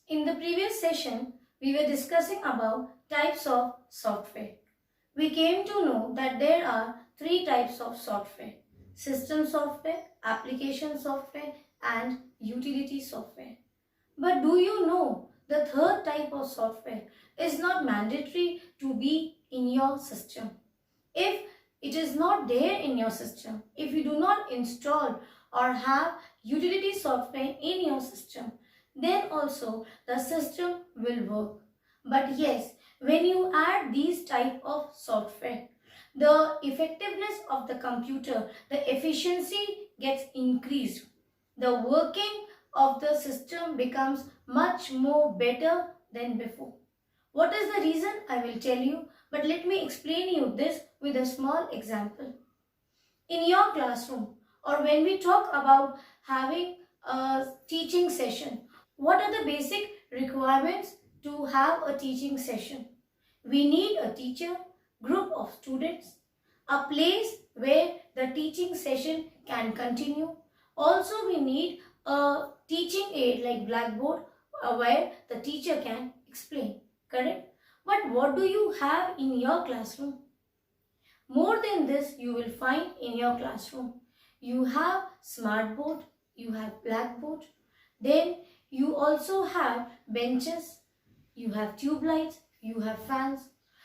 In the previous session, we were discussing about types of software. We came to know that there are three types of software: system software, application software, and utility software. But do you know the third type of software is not mandatory to be in your system? If it is not there in your system, if you do not install or have utility software in your system, then also the system will work. But yes, when you add these type of software, the effectiveness of the computer, the efficiency gets increased. The working of the system becomes much more better than before. What is the reason? I will tell you, but let me explain you this with a small example. In your classroom, or when we talk about having a teaching session, what are the basic requirements to have a teaching session? We need a teacher, group of students, a place where the teaching session can continue. Also, we need a teaching aid like blackboard where the teacher can explain. Correct? But what do you have in your classroom? More than this, you will find in your classroom. You have smartboard, you have blackboard, then you also have benches, you have tube lights, you have fans.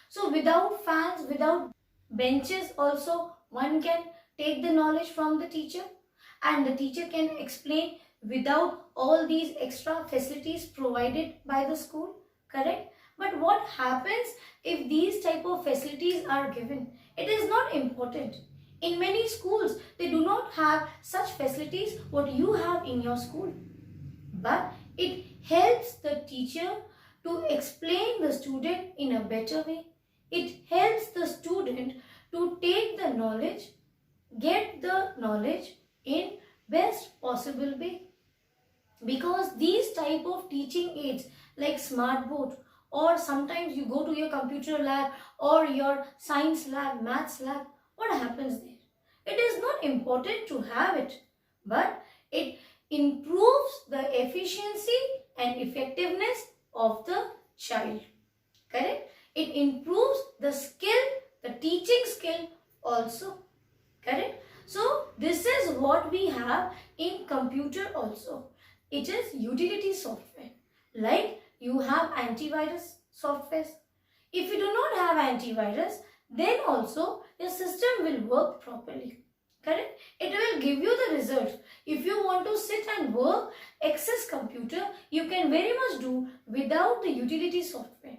So without fans, without benches also, one can take the knowledge from the teacher and the teacher can explain without all these extra facilities provided by the school. Correct? But what happens if these type of facilities are given? It is not important. In many schools, they do not have such facilities what you have in your school. But it helps the teacher to explain the student in a better way. It helps the student to take the knowledge, get the knowledge in best possible way. Because these type of teaching aids like smartboard, or sometimes you go to your computer lab or your science lab, maths lab, what happens there? It is not important to have it, but it improves the efficiency and effectiveness of the child. Correct? It improves the skill, the teaching skill also. Correct? So this is what we have in computer also. It is utility software. Like you have antivirus software. If you do not have antivirus, then also your system will work properly. Correct? It will give you the results. If you want to sit and work, access computer, you can very much do without the utility software.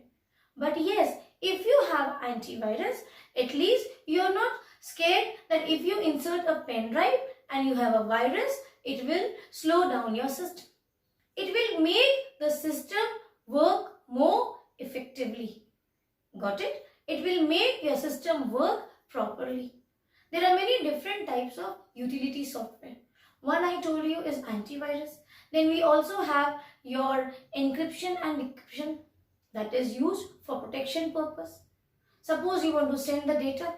But yes, if you have antivirus, at least you are not scared that if you insert a pen drive and you have a virus, it will slow down your system. It will make the system work more effectively. Got it? It will make your system work properly. There are many different types of utility software. One I told you is antivirus. Then we also have your encryption and decryption that is used for protection purpose. Suppose you want to send the data.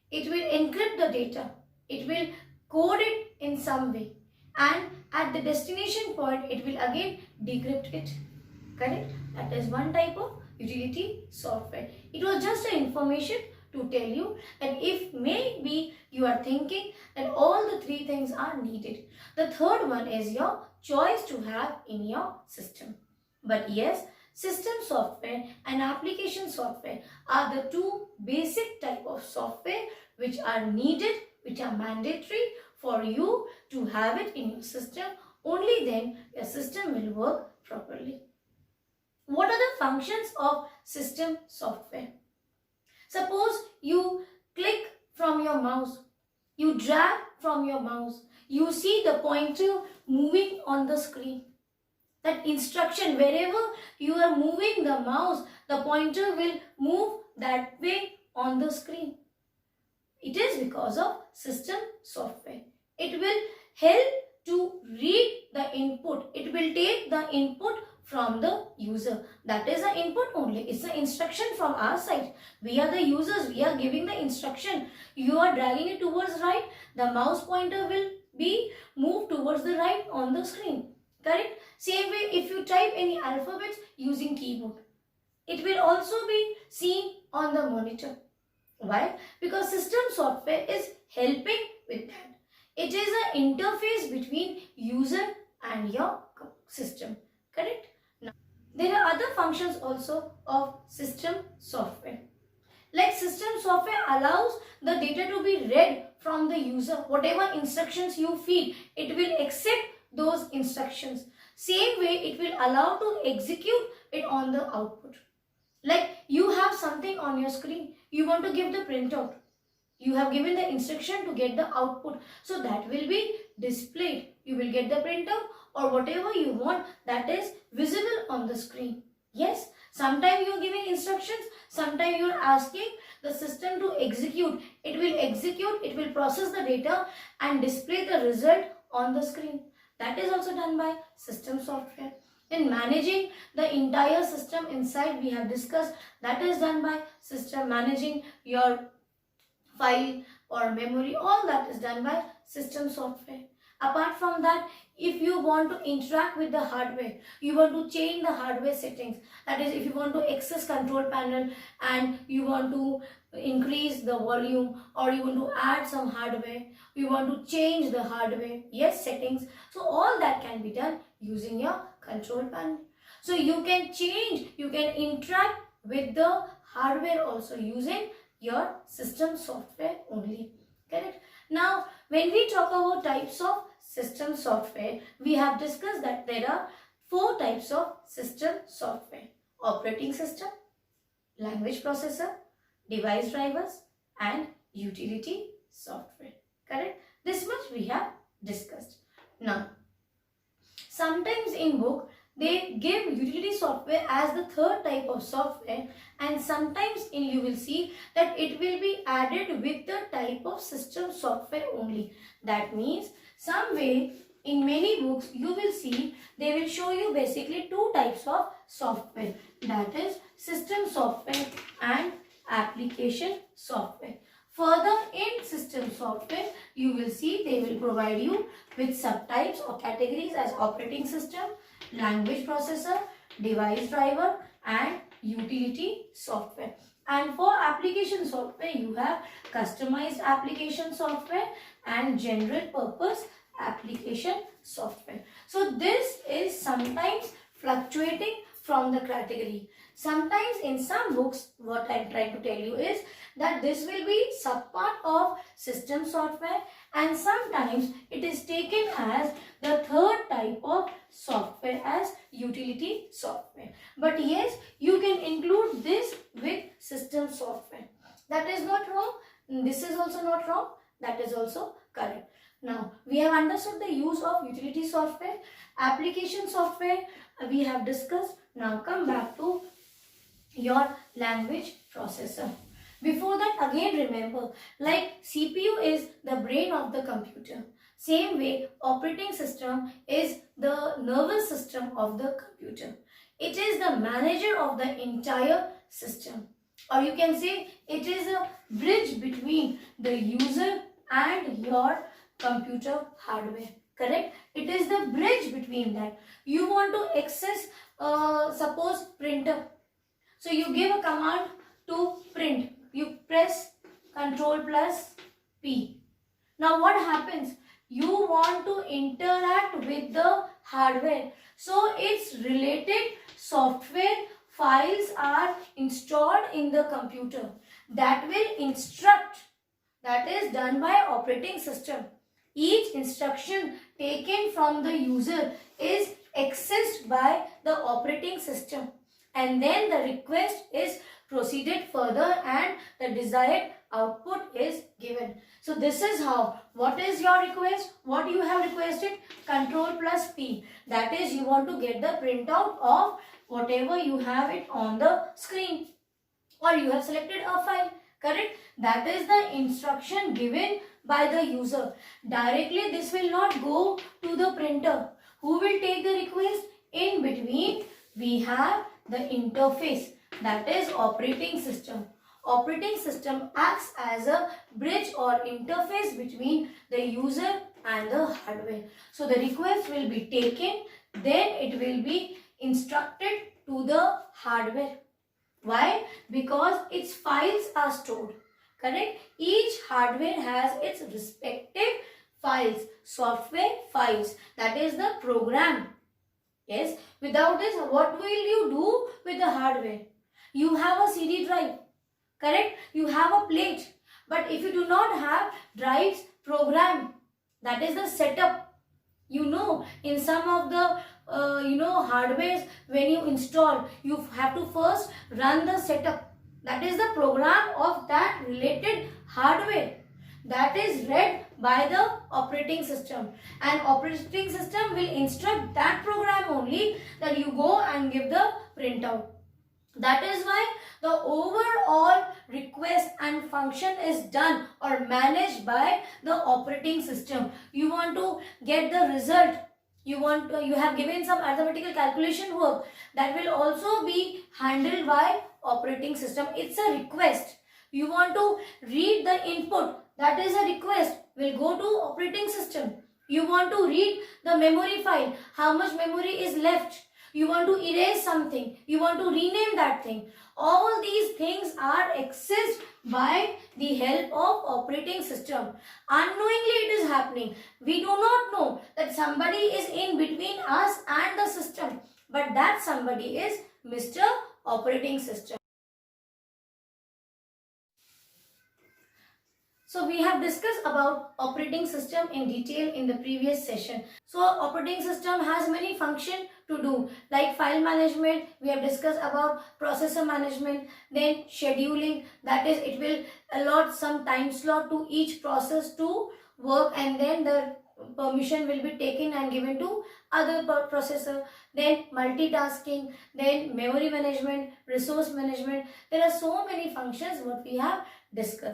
It will encrypt the data. It will code it in some way. And at the destination point, it will again decrypt it. Correct? That is one type of utility software. It was just an information to tell you that if maybe you are thinking that all the three things are needed. The third one is your choice to have in your system. But yes, system software and application software are the two basic type of software which are needed, which are mandatory for you to have it in your system. Only then your system will work properly. What are the functions of system software? Suppose you click from your mouse, you drag from your mouse, you see the pointer moving on the screen. That instruction, wherever you are moving the mouse, the pointer will move that way on the screen. It is because of system software. It will help to read the input. It will take the input from the user. That is the input only. It's the instruction from our side. We are the users. We are giving the instruction. You are dragging it towards right. The mouse pointer will be moved towards the right on the screen. Correct? Same way, if you type any alphabets using keyboard, it will also be seen on the monitor. Why? Because system software is helping with that. It is an interface between user and your system. Correct? Now, there are other functions also of system software. Like system software allows the data to be read from the user. Whatever instructions you feed, it will accept those instructions. Same way, it will allow to execute it on the output. Like you have something on your screen, you want to give the printout. You have given the instruction to get the output. So that will be displayed. You will get the printout or whatever you want, that is visible on the screen. Yes, sometimes you are giving instructions, sometimes you are asking the system to execute. It will execute, it will process the data and display the result on the screen. That is also done by system software. In managing the entire system inside, we have discussed, that is done by system. Managing your file or memory, all that is done by system software. Apart from that, if you want to interact with the hardware, you want to change the hardware settings, that is if you want to access control panel and you want to increase the volume or you want to add some hardware, you want to change the hardware, yes, settings, so all that can be done using your control panel. So you can change, you can interact with the hardware also using your system software only. Correct? Now, when we talk about types of system software, we have discussed that there are 4 types of system software: operating system, language processor, device drivers, and utility software. Correct? This much we have discussed. Now, sometimes in book they give utility software as the 3rd type of software, and sometimes you will see that it will be added with the type of system software only. That means some way in many books you will see they will show you basically 2 types of software, that is system software and application software. Further, in system software, you will see they will provide you with subtypes or categories as operating system, language processor, device driver, and utility software. And for application software, you have customized application software and general purpose application software. So this is sometimes fluctuating from the category. Sometimes in some books, what I am trying to tell you is that this will be subpart of system software, and sometimes it is taken as the 3rd type of software as utility software. But yes, you can include this with system software. That is not wrong. This is also not wrong. That is also correct. Now, we have understood the use of utility software, application software we have discussed. Now come back to your language processor. Before that, again remember, like CPU is the brain of the computer. Same way, operating system is the nervous system of the computer. It is the manager of the entire system. Or you can say it is a bridge between the user and your computer hardware. Correct? It is the bridge between that. You want to access, suppose printer. So you give a command to print. You press Ctrl plus P. Now what happens? You want to interact with the hardware. So its related software files are installed in the computer that will instruct. That is done by operating system. Each instruction taken from the user is accessed by the operating system, and then the request is proceeded further and the desired output is given. So this is how, what is your request? What you have requested? Ctrl plus P. That is, you want to get the printout of whatever you have it on the screen, or you have selected a file. Correct? That is the instruction given by the user. Directly this will not go to the printer. Who will take the request? In between we have the interface, that is operating system. Operating system acts as a bridge or interface between the user and the hardware. So the request will be taken, then it will be instructed to the hardware. Why? Because its files are stored. Correct? Each hardware has its respective files, software files. That is the program. Yes. Without this, what will you do with the hardware? You have a CD drive. Correct? You have a plate. But if you do not have drives program, that is the setup. You know, in some of the hardwares, when you install, you have to first run the setup. That is the program of that related hardware. That is read by the operating system, and operating system will instruct that program only, that you go and give the printout. That is why the overall request and function is done or managed by the operating system. You want to get the result. You have given some arithmetical calculation work, that will also be handled by operating system. It's a request. You want to read the input, that is a request, will go to operating system. You want to read the memory file, how much memory is left. You want to erase something, you want to rename that thing. All these things are accessed by the help of operating system. Unknowingly it is happening. We do not know that somebody is in between us and the system, but that somebody is Mr. Operating System. So we have discussed about operating system in detail in the previous session. So operating system has many functions to do, like file management. We have discussed about processor management, then scheduling, that is it will allot some time slot to each process to work, and then the permission will be taken and given to other processor. Then multitasking, then memory management, resource management. There are so many functions what we have discussed.